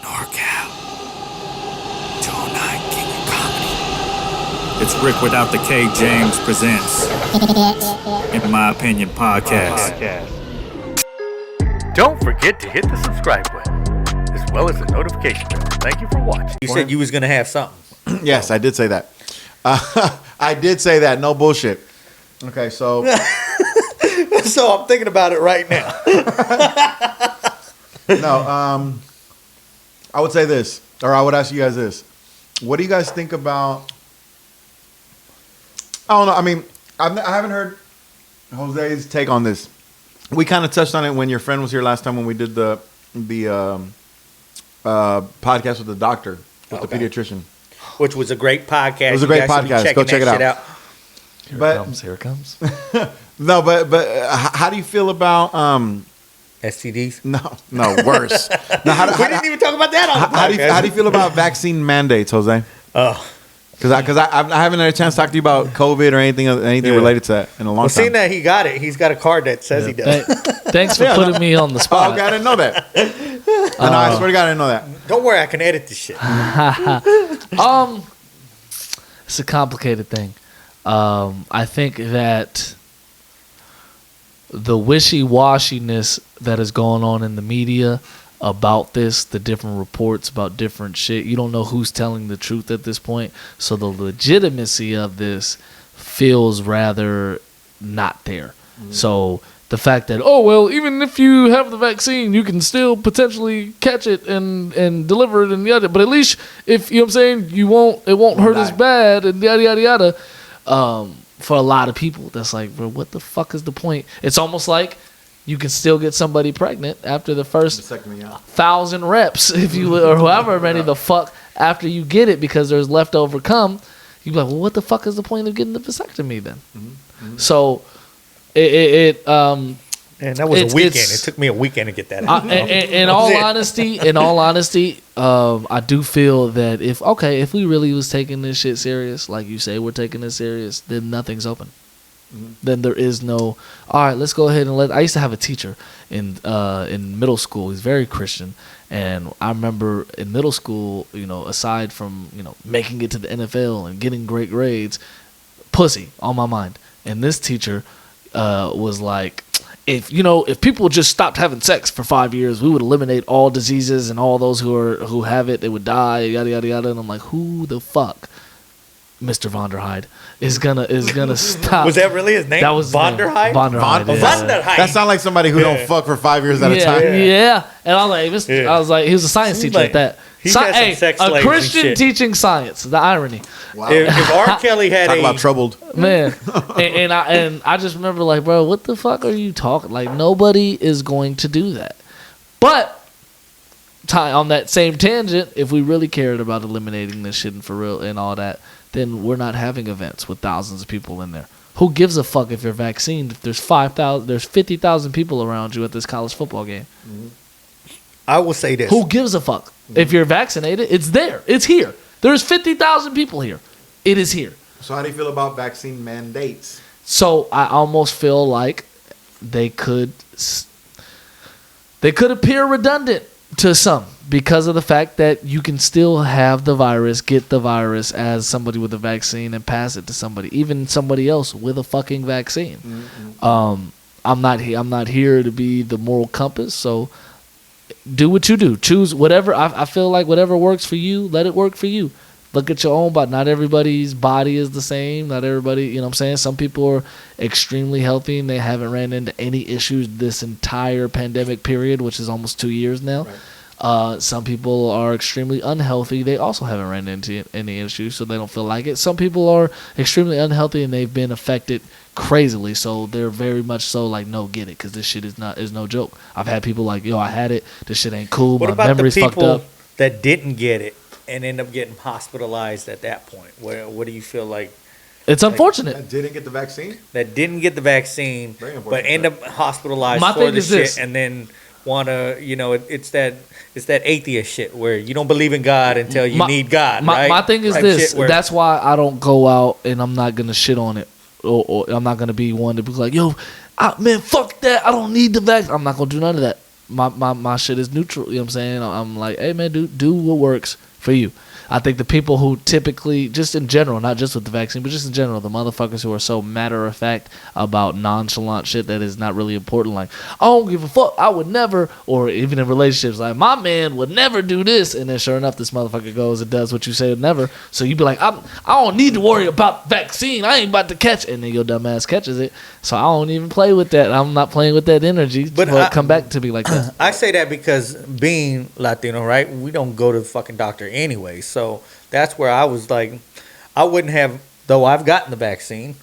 NorCal. 209 King of Comedy. It's Rick without the K. James presents, in my opinion, podcast. Don't forget to hit the subscribe button, as well as the notification bell. Thank you for watching. You said you was going to have something. Yes, I did say that. I did say that. No bullshit. Okay, so. So I'm thinking about it right now. No, I would say this, or I would ask you guys this. What do you guys think about, I don't know, I mean, I haven't heard Jose's take on this. We kind of touched on it when your friend was here last time when we did the podcast with the doctor, with the pediatrician. Which was a great podcast. It was a great podcast. Go check it out. Here it comes. No, but how do you feel about STDs? No, worse. Now, we didn't even talk about that on the podcast. How do you feel about vaccine mandates, Jose? Oh, because I haven't had a chance to talk to you about COVID or anything related to that in a long time. Well, seeing that he got it, he's got a card that says he does. Thanks for putting me on the spot. Oh, okay, I didn't know that. I swear to God, I didn't know that. Don't worry, I can edit this shit. It's a complicated thing. I think that the wishy-washiness that is going on in the media about this, the different reports about different shit, you don't know who's telling the truth at this point. So the legitimacy of this feels rather not there. Mm-hmm. So the fact that, even if you have the vaccine, you can still potentially catch it and deliver it and yada. But at least if you know what I'm saying, it won't hurt as bad and yada yada yada. For a lot of people, that's like, bro, what the fuck is the point? It's almost like you can still get somebody pregnant after the first 1,000 reps, if you or however many the fuck after you get it, because there's leftover cum. You be like, well, what the fuck is the point of getting the vasectomy then? Mm-hmm. So and that was a weekend. It took me a weekend to get that out. In all honesty, I do feel that if we really was taking this shit serious, like you say, we're taking this serious, then nothing's open. Mm-hmm. Then there is no. All right, let's go ahead and I used to have a teacher in middle school. He's very Christian, and I remember in middle school, aside from making it to the NFL and getting great grades, pussy on my mind. And this teacher was like, if people just stopped having sex for 5 years, we would eliminate all diseases and all those who have it, they would die, yada yada yada. And I'm like, who the fuck, Mr. Von der Heide, is gonna stop? Was that really his name? That was Von der Heide. Von der Heide. That sounds like somebody who don't fuck for 5 years at a time. Yeah. And I was like, he was a science teacher at that. A Christian teaching science. The irony. Wow. If R. Kelly had talk about troubled, man, and I just remember like, bro, what the fuck are you talking? Like, nobody is going to do that. But on that same tangent, if we really cared about eliminating this shit and for real and all that, then we're not having events with thousands of people in there. Who gives a fuck if you're vaccinated? If there's 50,000 people around you at this college football game. Mm-hmm. I will say this. Who gives a fuck? Mm-hmm. If you're vaccinated, it's there. It's here. There's 50,000 people here. It is here. So how do you feel about vaccine mandates? So I almost feel like they could appear redundant to some because of the fact that you can still have the virus, get the virus as somebody with a vaccine and pass it to somebody, even somebody else with a fucking vaccine. Mm-hmm. I'm not here to be the moral compass, so do what you do. Choose whatever. I feel like whatever works for you, let it work for you. Look at your own body. Not everybody's body is the same. Not everybody, you know what I'm saying? Some people are extremely healthy and they haven't ran into any issues this entire pandemic period, which is almost 2 years now. Right. Some people are extremely unhealthy. They also haven't ran into any issues, so they don't feel like it. Some people are extremely unhealthy and they've been affected crazily, so they're very much so like, no, get it, because this shit is no joke. I've had people like, I had it. This shit ain't cool. What My about memory's the fucked people up. that didn't get it and end up getting hospitalized at that point? What do you feel like? It's unfortunate. That didn't get the vaccine? That didn't get the vaccine, but end up hospitalized for the shit and then want to, it's that atheist shit where you don't believe in God until you need God, right? My thing is this. That's why I don't go out and I'm not going to shit on it. Or I'm not going to be one to be like, man, fuck that. I don't need the vaccine. I'm not going to do none of that. my shit is neutral. You know what I'm saying? I'm like, hey man, do what works for you. I think the people who typically, just in general, not just with the vaccine, but just in general, the motherfuckers who are so matter of fact about nonchalant shit that is not really important, like, I don't give a fuck, I would never, or even in relationships, like, my man would never do this, and then sure enough, this motherfucker goes and does what you say never, so you be like, I don't need to worry about vaccine, I ain't about to catch it, and then your dumb ass catches it, so I don't even play with that, I'm not playing with that energy, but come back to me like that. I say that because being Latino, right, we don't go to the fucking doctor anyway, so that's where I was like, I wouldn't have, though I've gotten the vaccine,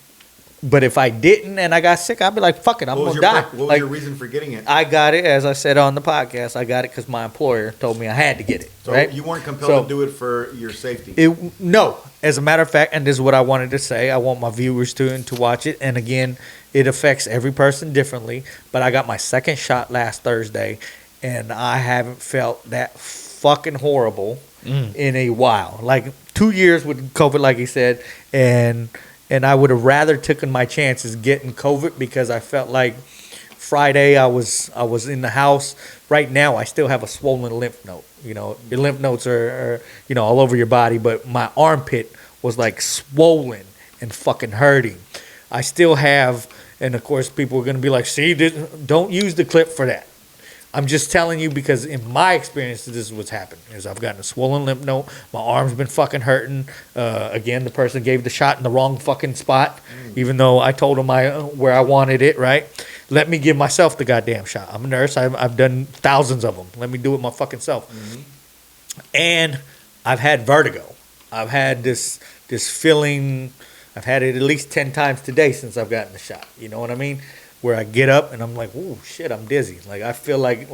but if I didn't and I got sick, I'd be like, fuck it, I'm going to die. What was your reason for getting it? I got it, as I said on the podcast, I got it because my employer told me I had to get it. So right? you weren't compelled to do it for your safety? No. As a matter of fact, and this is what I wanted to say, I want my viewers to watch it, and again, it affects every person differently, but I got my second shot last Thursday, and I haven't felt that fucking horrible in a while. Like 2 years with COVID, like he said, and I would have rather taken my chances getting COVID because I felt like Friday I was in the house. Right now I still have a swollen lymph node. You know, your lymph nodes are all over your body, but my armpit was like swollen and fucking hurting. I still have, and of course people are gonna be like, see, don't use the clip for that. I'm just telling you because in my experience, this is what's happened. Is I've gotten a swollen lymph node. My arm's been fucking hurting. Again, the person gave the shot in the wrong fucking spot, even though I told them where I wanted it, right? Let me give myself the goddamn shot. I'm a nurse. I've done thousands of them. Let me do it my fucking self. And I've had vertigo. I've had this feeling. I've had it at least 10 times today since I've gotten the shot. You know what I mean? Where I get up and I'm like, oh shit, I'm dizzy. Like I feel like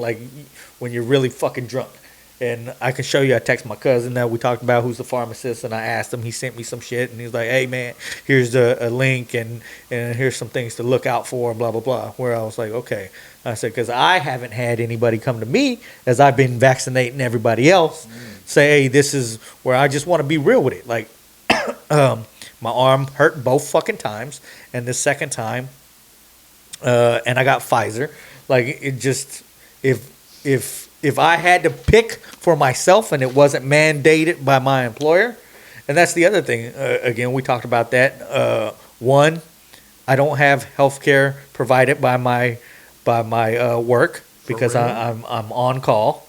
when you're really fucking drunk. And I can show you, I text my cousin that we talked about, who's the pharmacist, and I asked him, he sent me some shit, and he's like, hey man, here's a link, and here's some things to look out for, blah, blah, blah. Where I was like, okay. I said, because I haven't had anybody come to me, as I've been vaccinating everybody else, say, hey, this is where I just want to be real with it. Like, my arm hurt both fucking times, and the second time, and I got Pfizer. Like it just, if I had to pick for myself and it wasn't mandated by my employer, and that's the other thing. Again, we talked about that. One, I don't have health care provided by my work because I'm on call.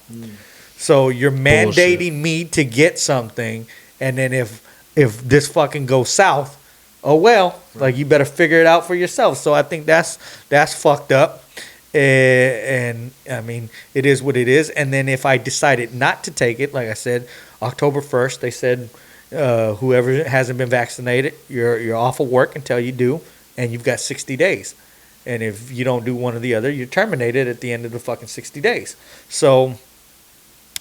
So you're mandating me to get something, and then if this fucking goes south, oh well, like you better figure it out for yourself. So I think that's fucked up, and I mean it is what it is. And then if I decided not to take it, like I said, October 1st, they said whoever hasn't been vaccinated, you're off of work until you do, and you've got 60 days. And if you don't do one or the other, you're terminated at the end of the fucking 60 days. So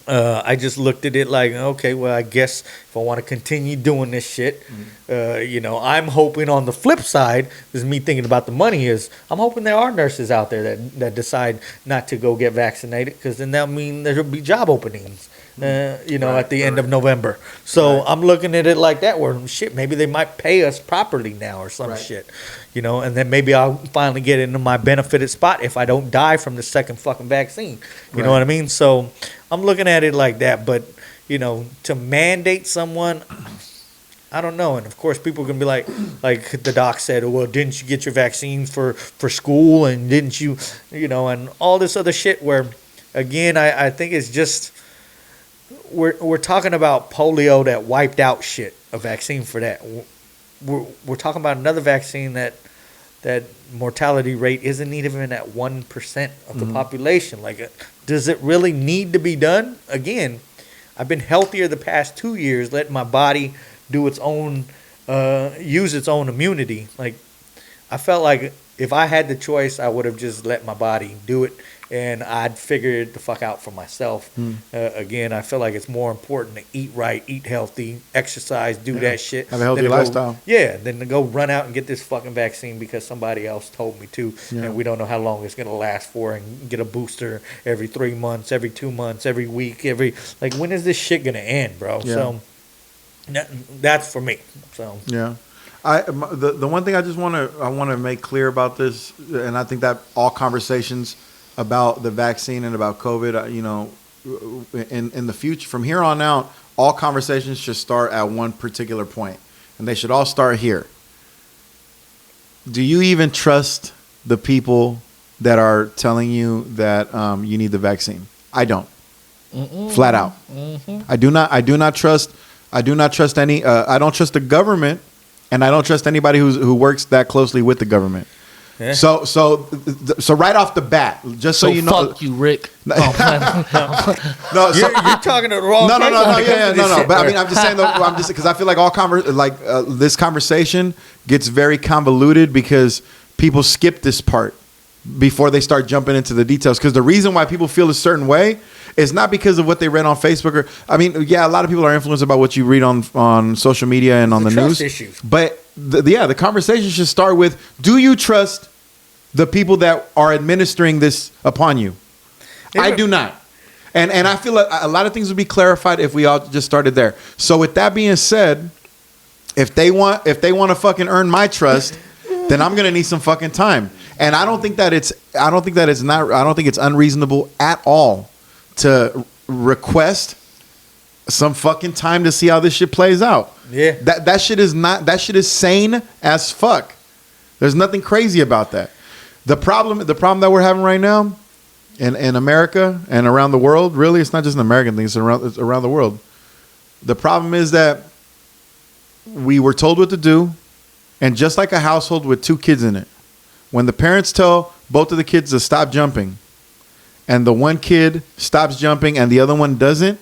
I just looked at it like, okay, well, I guess if I want to continue doing this shit, I'm hoping on the flip side, this is me thinking about the money, is I'm hoping there are nurses out there that decide not to go get vaccinated, because then that'll mean there'll be job openings, at the end of November. So I'm looking at it like that, where shit, maybe they might pay us properly now or some shit, and then maybe I'll finally get into my benefited spot if I don't die from the second fucking vaccine. You know what I mean? So I'm looking at it like that, but to mandate someone, I don't know. And of course, people are gonna be like the doc said, well, didn't you get your vaccine for school, and didn't you, and all this other shit. Where, again, I think it's just we're talking about polio that wiped out shit. A vaccine for that. We're talking about another vaccine that mortality rate isn't even at 1% of the population. Like, does it really need to be done? Again, I've been healthier the past 2 years, letting my body do its own, use its own immunity. Like, I felt like if I had the choice, I would have just let my body do it, and I'd figure it the fuck out for myself. Again, I feel like it's more important to eat right, eat healthy, exercise, do that shit. Have a healthy lifestyle. Than to go run out and get this fucking vaccine because somebody else told me to, and we don't know how long it's going to last for, and get a booster every 3 months, every 2 months, every week, when is this shit going to end, bro? So that's for me. So the one thing I want to make clear about this, and I think that all conversations about the vaccine and about COVID, in the future, from here on out, all conversations should start at one particular point, and they should all start here. Do you even trust the people that are telling you that you need the vaccine? I don't. Flat out. I do not trust any. I don't trust the government, and I don't trust anybody who works that closely with the government. Yeah. So right off the bat, just so you know, fuck you, Rick. No, you're talking to the wrong. No. But I mean, I'm just saying though. Because I feel like this conversation gets very convoluted because people skip this part before they start jumping into the details. Because the reason why people feel a certain way is not because of what they read on Facebook or, I mean, yeah, a lot of people are influenced about what you read on social media and on the news. Issues. But the conversation should start with: do you trust the people that are administering this upon you? Yeah. I do not. And I feel like a lot of things would be clarified if we all just started there. So with that being said, if they want to fucking earn my trust, then I'm gonna need some fucking time. And I don't think it's unreasonable at all to request some fucking time to see how this shit plays out. Yeah. That shit is sane as fuck. There's nothing crazy about that. The problem that we're having right now in America and around the world, really, it's not just an American thing, it's around the world. The problem is that we were told what to do, and just like a household with two kids in it, when the parents tell both of the kids to stop jumping, and the one kid stops jumping and the other one doesn't,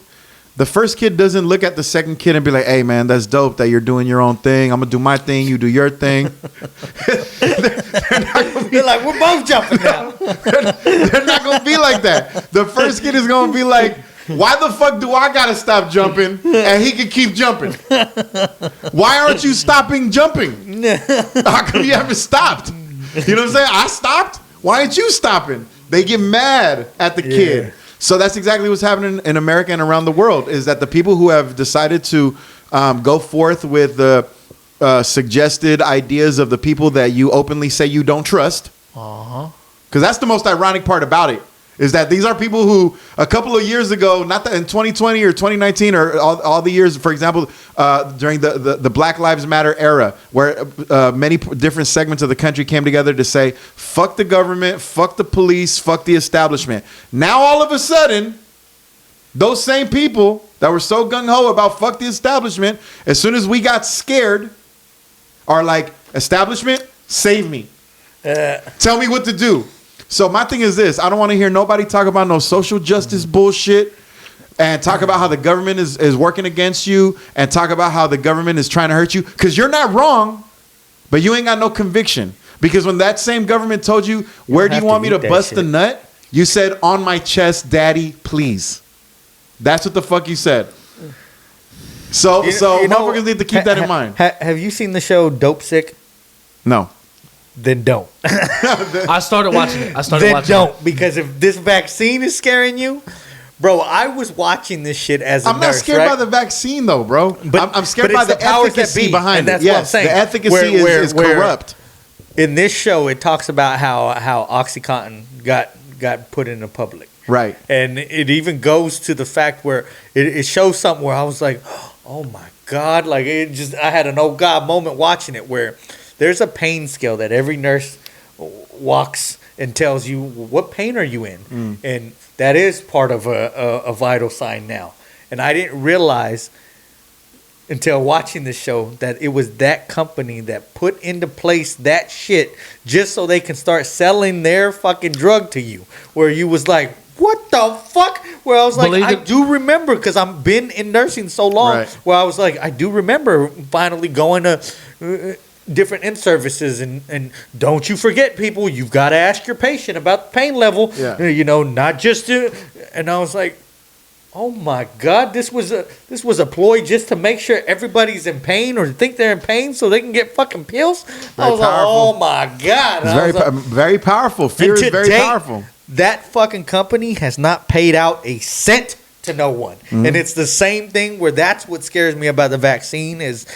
the first kid doesn't look at the second kid and be like, hey, man, that's dope that you're doing your own thing. I'm going to do my thing. You do your thing. They're like, we're both jumping now. They're not going to be like that. The first kid is going to be like, why the fuck do I got to stop jumping and he can keep jumping? Why aren't you stopping jumping? How come you haven't stopped? You know what I'm saying? I stopped. Why aren't you stopping? They get mad at the kid. So that's exactly what's happening in America and around the world, is that the people who have decided to go forth with the suggested ideas of the people that you openly say you don't trust. Because that's the most ironic part about it, is that these are people who a couple of years ago, not that in 2020 or 2019 or all the years, for example, during the Black Lives Matter era, where many different segments of the country came together to say, fuck the government, fuck the police, fuck the establishment. Now, all of a sudden, those same people that were so gung-ho about fuck the establishment, as soon as we got scared, are like, establishment, save me. Tell me what to do. So my thing is this: I don't want to hear nobody talk about no social justice bullshit and talk about how the government is working against you and talk about how the government is trying to hurt you, because you're not wrong, but you ain't got no conviction. Because when that same government told you, where do you want me to bust the nut? You said, on my chest, daddy, please. That's what the fuck you said. So motherfuckers need to keep that in mind. Have you seen the show Dope Sick? No. Then don't. I started watching it. Because if this vaccine is scaring you, bro, I was watching this shit as a nurse. I'm not scared by the vaccine, though, bro. But I'm scared by the efficacy behind it. That's what I'm saying. The efficacy is corrupt. In this show, it talks about how OxyContin got put in the public. Right. And it even goes to the fact where it shows something where I was like, oh my God. Like, I had an oh God moment watching it, where there's a pain scale that every nurse walks and tells you, what pain are you in? And that is part of a vital sign now. And I didn't realize until watching this show that it was that company that put into place that shit just so they can start selling their fucking drug to you. Where you was like, what the fuck? Where I was like, I do remember, because I've been in nursing so long, right, where I was like, I do remember finally going to different in-services, and don't you forget, people, you've got to ask your patient about the pain level, not just to, and I was like, oh my God, this was a ploy just to make sure everybody's in pain or think they're in pain so they can get fucking pills. I was like, oh my God. It's very powerful. Fear is very powerful. That fucking company has not paid out a cent to no one. And it's the same thing where that's what scares me about the vaccine is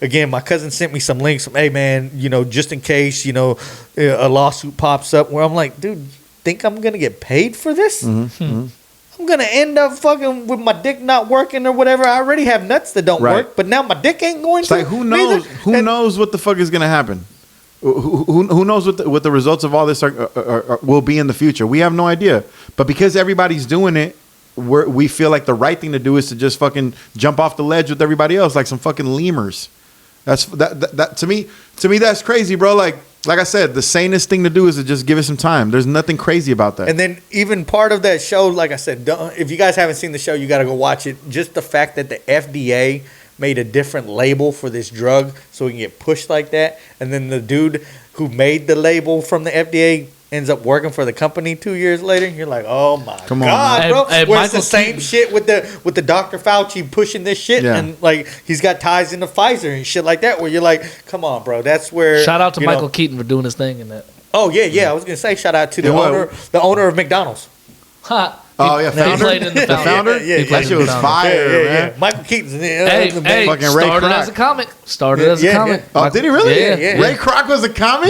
again, my cousin sent me some links from, hey man, just in case, a lawsuit pops up, where I'm like, dude, think I'm gonna get paid for this? Mm-hmm. I'm gonna end up fucking with my dick not working or whatever. I already have nuts that don't Right. work, but now my dick ain't going It's to. like who knows? neither. Who And- knows what the fuck is gonna happen? Who knows what the results of all this will be in the future? We have no idea. But because everybody's doing it, we feel like the right thing to do is to just fucking jump off the ledge with everybody else, like some fucking lemurs. That to me that's crazy, bro. Like I said, the sanest thing to do is to just give it some time. There's nothing crazy about that. And then even part of that show, like I said, if you guys haven't seen the show, you got to go watch it. Just the fact that the FDA made a different label for this drug so it can get pushed like that. And then the dude who made the label from the FDA ends up working for the company 2 years later. You're like, oh my Come on, God, man. bro. Hey, Where it's Michael the same shit with the Dr. Fauci pushing this shit. Yeah. And like he's got ties into Pfizer and shit like that where you're like, come on, bro. That's where. Shout out to you know- Michael Keaton for doing his thing in that. Oh, yeah. I was going to say shout out to And what- the owner of McDonald's. Ha. Oh, yeah, He founder? played in the The founder? Yeah, He yeah, played That shit in was the founder. fire, man. Michael Keaton's Hey, the hey, Fucking Ray started Kroc. as a comic. Started as a Yeah, comic. yeah. Oh, did he really? Yeah. Ray Kroc was a comic?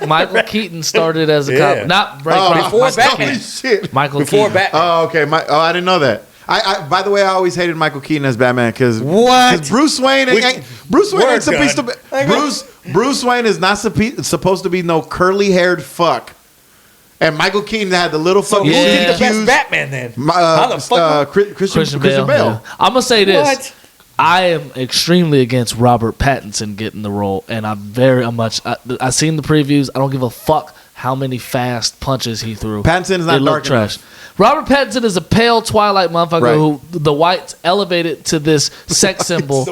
Michael Keaton started as a Yeah. comic. Not Ray Oh, Kroc. before Michael Batman. Keaton. Shit. Michael before Keaton. Batman. Oh, okay. I didn't know that. I by the way, I always hated Michael Keaton as Batman because What? Bruce Wayne ain't We're supposed to be done. Bruce Wayne is not supposed to be no curly haired fuck. And Michael Keaton had the little So fucking who did the best accused- Batman then? How the fuck? Christian Bale. Yeah. I'm gonna say this. What? I am extremely against Robert Pattinson getting the role, and I'm very much. I seen the previews. I don't give a fuck how many fast punches he threw. Pattinson is not It looked dark enough. trash. Robert Pattinson is a pale Twilight motherfucker Right. who the whites elevated to this sex symbol.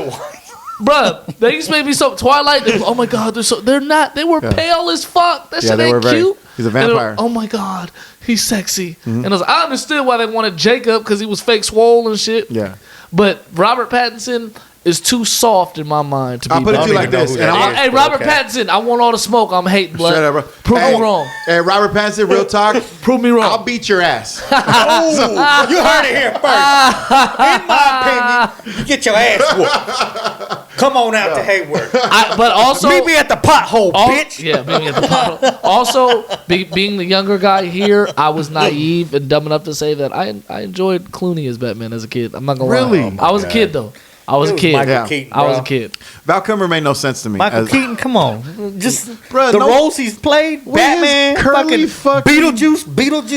Bruh, they used to make me so Twilight. They, oh my God, they're not. They were Yeah. pale as fuck. That Yeah, shit they were ain't very- cute. he's a And they were, vampire. Mm-hmm. oh my God, he's sexy. And I understood why they wanted Jacob because he was fake swole and shit. Yeah. But Robert Pattinson is too soft in my mind to be. I'll put it to you like even know this. who And that I'm, is. Hey, Robert Okay. Pattinson, I want all the smoke. I'm hating blood. Shut up, bro. Prove Hey, me wrong. Hey, Robert Pattinson, real talk. Prove me wrong. I'll beat your ass. Oh, you heard it here first. In my opinion, you get your ass whooped. Come on out to Hayward. But also, Meet me at the pothole, bitch. Yeah, being at the bottom. Also, being the younger guy here, I was naive and dumb enough to say that I enjoyed Clooney as Batman as a kid. I'm not gonna Really? lie. I was a kid though. I was It a was kid. Michael Yeah. Keaton, I was a bro. kid. Val Kilmer made no sense to me. Michael as- Keaton, come on. Just Bruh, the no- roles he's played. With his Batman, curly fucking- Beetlejuice.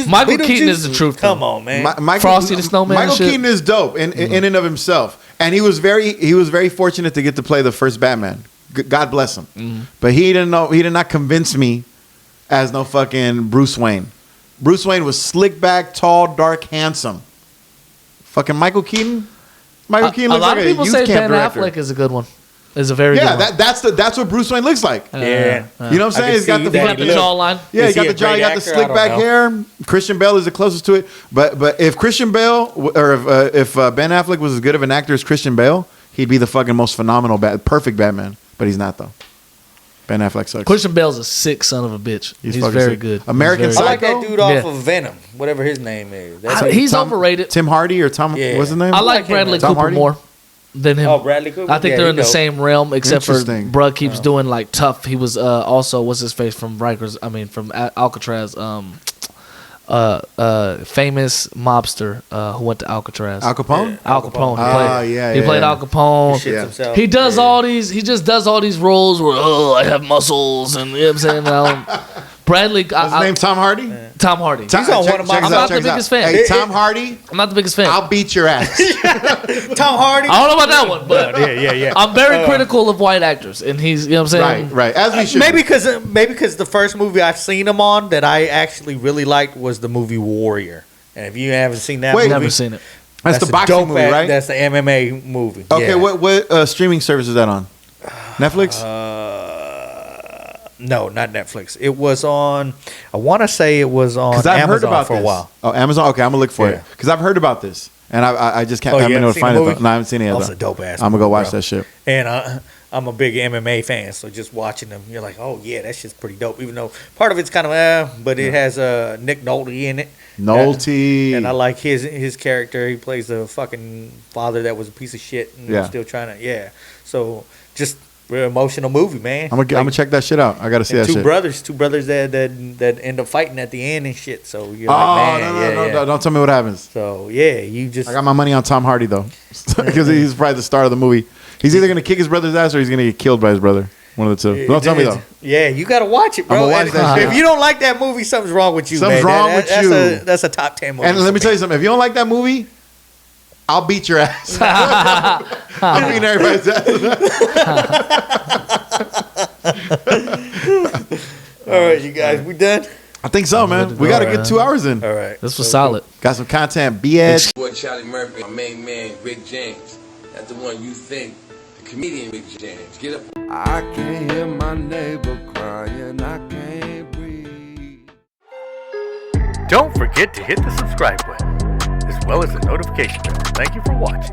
Michael Beetlejuice. Keaton is the truth, though. Come on, man. Michael, Frosty the Snowman Michael shit. Keaton is dope in and of himself, and he was very fortunate to get to play the first Batman. God bless him. But he did not convince me as no fucking Bruce Wayne. Bruce Wayne was slick back, tall, dark, handsome. Fucking Michael Keaton. Michael Keaton A looks lot like of a people youth say camp Ben director. Affleck is a good one. Is a very Yeah, good one. that's what Bruce Wayne looks like. Yeah. You know what I'm I saying? can He's got see the that. He got the Look. jawline. Yeah, Is he got he the a jaw. He great got the actor? I slick don't back know. hair. Christian Bale is the closest to it. But if Christian Bale or if Ben Affleck was as good of an actor as Christian Bale, he'd be the fucking most phenomenal, perfect Batman. But he's not though. Ben Affleck sucks. Christian Bale's a sick son of a bitch. He's fucking very sick. good. American He's I very like Psycho? that dude off Yeah. of Venom, whatever his name is. That's good. He's overrated. Tim Hardy or Tom? Yeah. What's his name? I like Bradley Tom Cooper Hardy? more than him. Oh, Bradley Cooper. I think Yeah, they're he in the dope. same realm, except for Interesting. Bruh keeps doing like tough. He was also what's his face from Rikers. I mean from Alcatraz. Famous mobster who went to Alcatraz. Al Capone. Al Capone. Ah, He yeah, He yeah, played yeah. Al Capone. Shits Yeah. himself. He does Yeah. all these. He just does all these roles where I have muscles and you know what I'm saying. Bradley. What's his name? Tom Hardy. Tom Hardy. He's on one of my- check I'm this out, not check the this out. biggest fan. Hey, Tom Hardy, I'm not the biggest fan. I'll beat your ass. Tom Hardy. I don't know about that one, but Yeah. I'm very critical of white actors, and he's you know what I'm saying. Right. As we should. Maybe because the first movie I've seen him on that I actually really liked was the movie Warrior. And if you haven't seen that Wait, movie, Never seen it. That's the a boxing dope movie, ass- right? That's the MMA movie. Okay. Yeah. What streaming service is that on? Netflix. No, not Netflix. It was on. I want to say it was on Because I've Amazon heard about for this. a while. Oh, Amazon. Okay, I'm gonna look for Yeah. it because I've heard about this, and I just can't. Oh, I haven't you been able haven't to find seen the it. movie? No, I haven't seen it yet. That was though. a dope ass I'm gonna go movie, watch bro. that shit. And I'm a big MMA fan, so just watching them, you're like, oh yeah, that shit's pretty dope. Even though part of it's kind of, but it has Nick Nolte in it. Nolte. And I like his character. He plays the fucking father that was a piece of shit and Yeah. was still trying to, So just real emotional movie, man. I'm gonna check that shit out. I gotta see that two shit. brothers that end up fighting at the end and shit. So you're Oh like, man, no! Don't tell me what happens. So yeah, you just I got my money on Tom Hardy though, because he's probably the star of the movie. He's either gonna kick his brother's ass or he's gonna get killed by his brother. One of the two. Don't tell me though. Yeah, you gotta watch it, bro. I'm gonna watch that shit. If you don't like that movie, something's wrong with you. Something's man. wrong with you. That's a top 10 movie. And let me tell you something. If you don't like that movie, I'll beat your ass. I'm beating everybody's ass. All right, you guys, we done? I think so, man. We got a good 2 hours in. All right. This was solid. Got some content. B-Edge. Boy Charlie Murphy, my main man, Rick James. That's the one you think, the comedian Rick James. Get up. I can't hear my neighbor crying, I can't breathe. Don't forget to hit the subscribe button, as well as the notification bell. Thank you for watching.